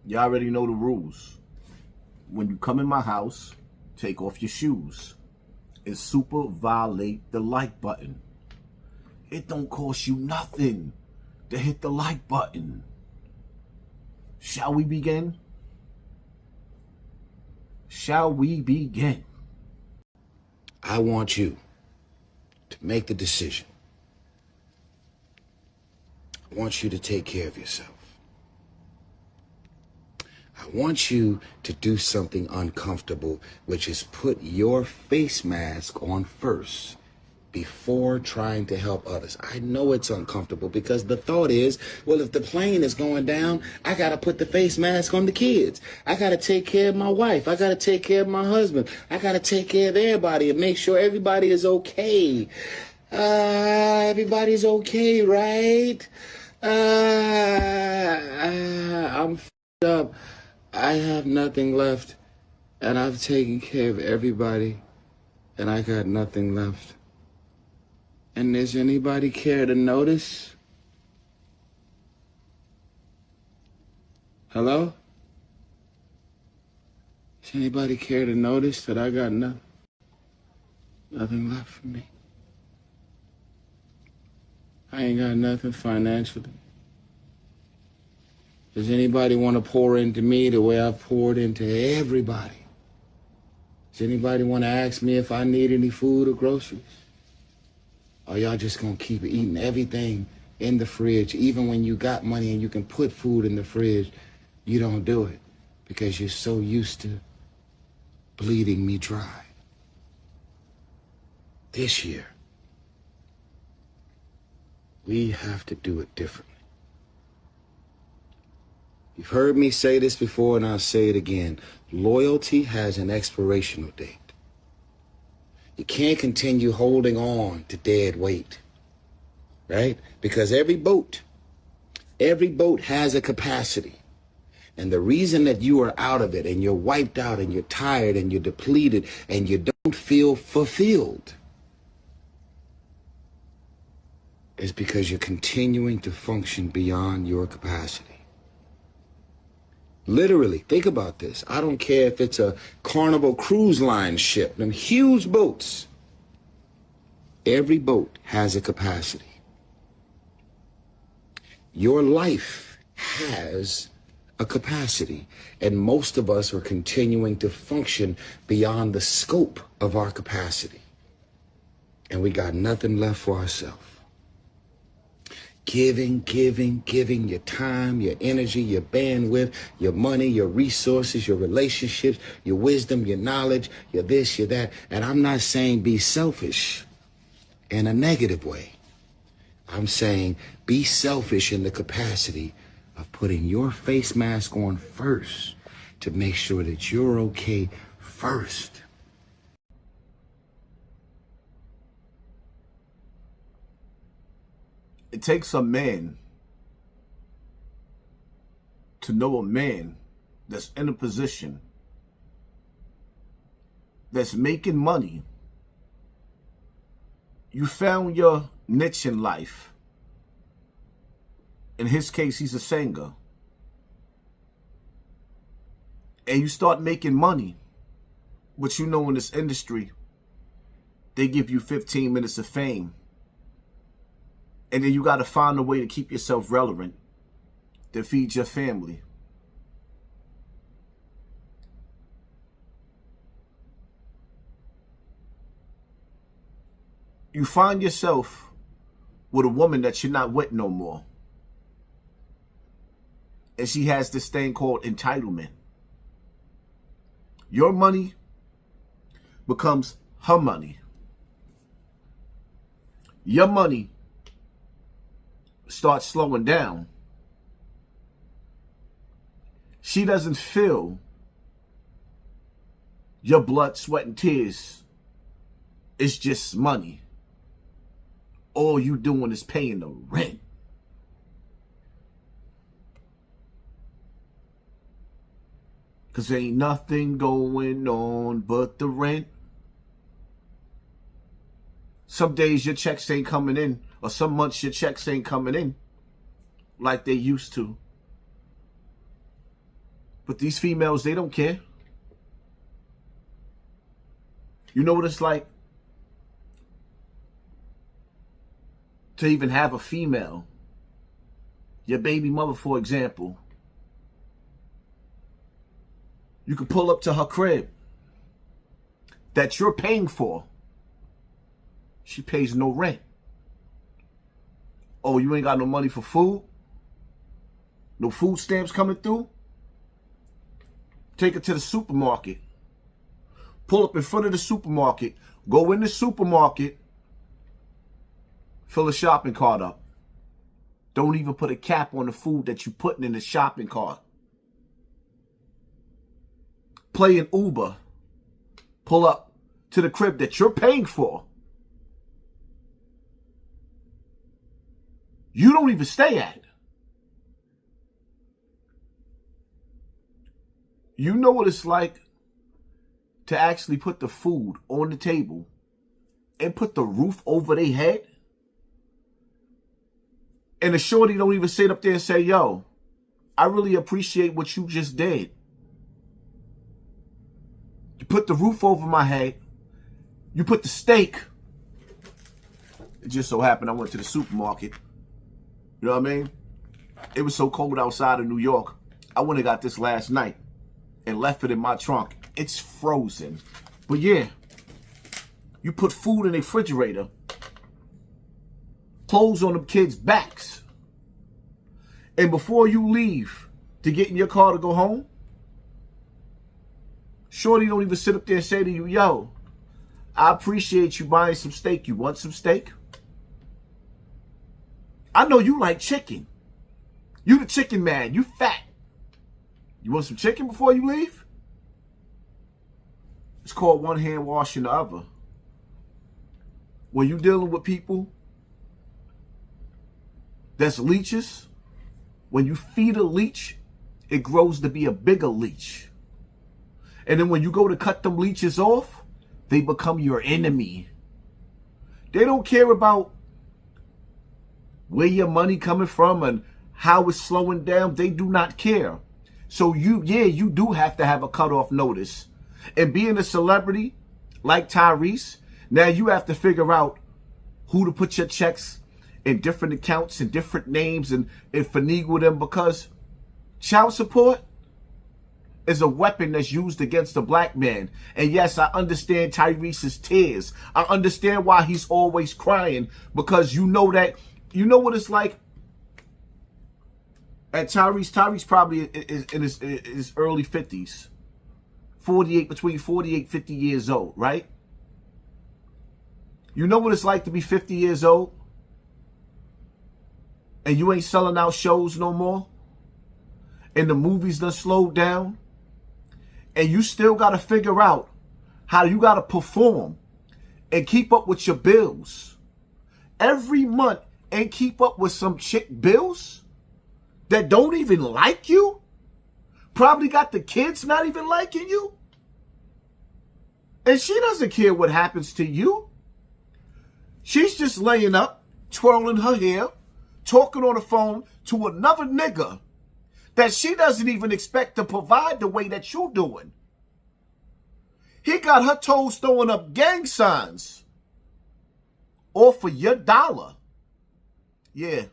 You already know the rules. When you come in my house, take off your shoes and super violate the like button. It don't cost you nothing to hit the like button. Shall we begin? Shall we begin? I want you to make the decision. I want you to take care of yourself. I want you to do something uncomfortable, which is put your face mask on first before trying to help others. I know it's uncomfortable because the thought is, well, if the plane is going down, I got to put the face mask on the kids. I got to take care of my wife. I got to take care of my husband. I got to take care of everybody and make sure everybody is okay. Everybody's okay, right? I'm f***ed up. I have nothing left, and I've taken care of everybody, and I got nothing left. And does anybody care to notice? Hello? Does anybody care to notice that I got nothing left for me? I ain't got nothing financially. Does anybody want to pour into me the way I've poured into everybody? Does anybody want to ask me if I need any food or groceries? Or y'all just gonna keep eating everything in the fridge, even when you got money and you can put food in the fridge? You don't do it because you're so used to bleeding me dry. This year, we have to do it differently. You've heard me say this before, and I'll say it again. Loyalty has an expirational date. You can't continue holding on to dead weight, right? Because every boat has a capacity. And the reason that you are out of it and you're wiped out and you're tired and you're depleted and you don't feel fulfilled is because you're continuing to function beyond your capacity. Literally, think about this. I don't care if it's a Carnival Cruise Line ship, them huge boats. Every boat has a capacity. Your life has a capacity, and most of us are continuing to function beyond the scope of our capacity. And we got nothing left for ourselves. Giving your time, your energy, your bandwidth, your money, your resources, your relationships, your wisdom, your knowledge, your this, your that. And I'm not saying be selfish in a negative way. I'm saying be selfish in the capacity of putting your face mask on first to make sure that you're okay first. It takes a man to know a man that's in a position that's making money. You found your niche in life. In his case, he's a singer. And you start making money. But you know, in this industry, they give you 15 minutes of fame. And then you got to find a way to keep yourself relevant, to feed your family. You find yourself with a woman that you're not with no more. And she has this thing called entitlement. Your money becomes her money. Your money starts slowing down. She doesn't feel your blood, sweat, and tears. It's just money. All you doing is paying the rent. Cause ain't nothing going on but the rent. Some days your checks ain't coming in, or some months your checks ain't coming in like they used to. But these females, they don't care. You know what it's like to even have a female, your baby mother, for example. You can pull up to her crib that you're paying for. She pays no rent. Oh, you ain't got no money for food? No food stamps coming through? Take her to the supermarket. Pull up in front of the supermarket. Go in the supermarket. Fill a shopping cart up. Don't even put a cap on the food that you're putting in the shopping cart. Play an Uber. Pull up to the crib that you're paying for. You don't even stay at. You know what it's like to actually put the food on the table and put the roof over their head? And the shorty don't even sit up there and say, yo, I really appreciate what you just did. You put the roof over my head. You put the steak. It just so happened I went to the supermarket. You know what I mean? It was so cold outside of New York. I went and got this last night and left it in my trunk. It's frozen. But yeah, you put food in a refrigerator, clothes on them kids' backs, and before you leave to get in your car to go home, shorty don't even sit up there and say to you, yo, I appreciate you buying some steak. You want some steak? I know you like chicken. You the chicken man. You fat. You want some chicken before you leave? It's called one hand washing the other. When you're dealing with people that's leeches, when you feed a leech, it grows to be a bigger leech. And then when you go to cut them leeches off, they become your enemy. They don't care about where your money coming from and how it's slowing down. They do not care. So you do have to have a cutoff notice. And being a celebrity like Tyrese, now you have to figure out who to put your checks in different accounts and different names and finagle them, because child support is a weapon that's used against a black man. And yes, I understand Tyrese's tears. I understand why he's always crying, because you know what it's like. And Tyrese probably is in his early 50s. Between 48, 50 years old, right? You know what it's like to be 50 years old and you ain't selling out shows no more, and the movies done slowed down, and you still got to figure out how you got to perform and keep up with your bills every month and keep up with some chick bills that don't even like you, probably got the kids not even liking you, and she doesn't care what happens to you. She's just laying up, twirling her hair, talking on the phone to another nigga that she doesn't even expect to provide the way that you doing. He got her toes throwing up gang signs, all for your dollar. Yeah.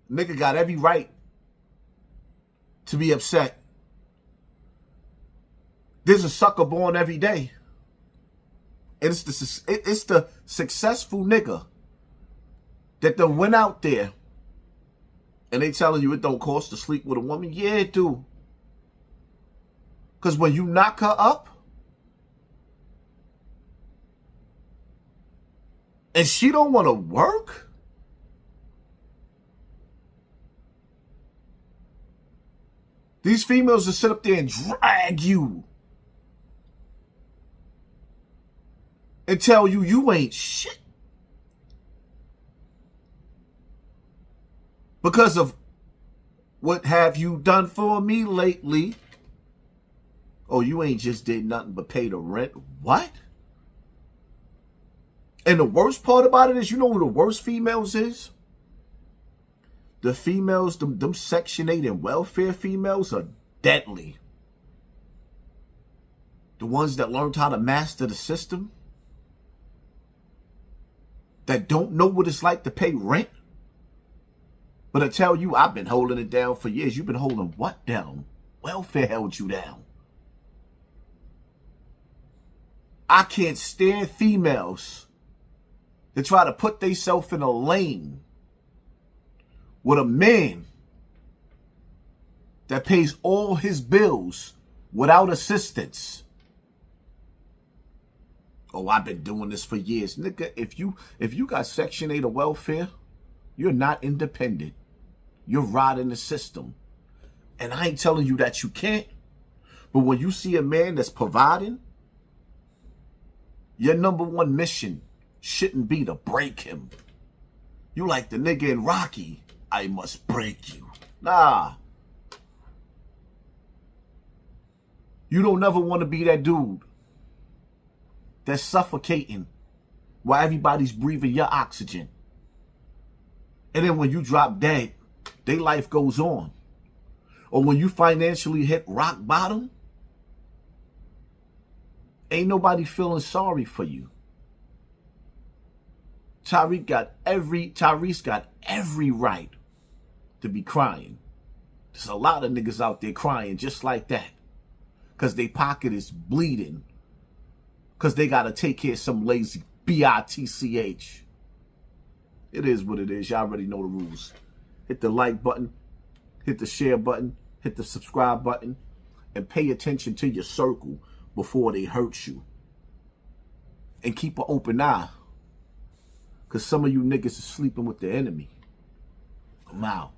Nigga got every right to be upset. There's a sucker born every day. And it's the successful nigga that done went out there and they telling you it don't cost to sleep with a woman. Yeah, it do. Because when you knock her up and she don't want to work, these females will sit up there and drag you and tell you you ain't shit because of what have you done for me lately. Oh, you ain't just did nothing but pay the rent. What? And the worst part about it is, you know who the worst females is? The females, them Section 8 and welfare females are deadly. The ones that learned how to master the system, that don't know what it's like to pay rent. But I tell you, I've been holding it down for years. You've been holding what down? Welfare held you down. I can't stand females that try to put themselves in a lane with a man that pays all his bills without assistance. Oh, I've been doing this for years. Nigga, if you got Section 8 of welfare, you're not independent. You're riding the system. And I ain't telling you that you can't. But when you see a man that's providing, your number one mission shouldn't be to break him. You like the nigga in Rocky, I must break you. Nah. You don't ever want to be that dude that's suffocating while everybody's breathing your oxygen. And then when you drop dead, their life goes on. Or when you financially hit rock bottom, ain't nobody feeling sorry for you. Tyrese got every right to be crying. There's a lot of niggas out there crying just like that. Because their pocket is bleeding. Because they got to take care of some lazy bitch. It is what it is. Y'all already know the rules. Hit the like button. Hit the share button. Hit the subscribe button. And pay attention to your circle before they hurt you. And keep an open eye. Because some of you niggas are sleeping with the enemy. I'm out.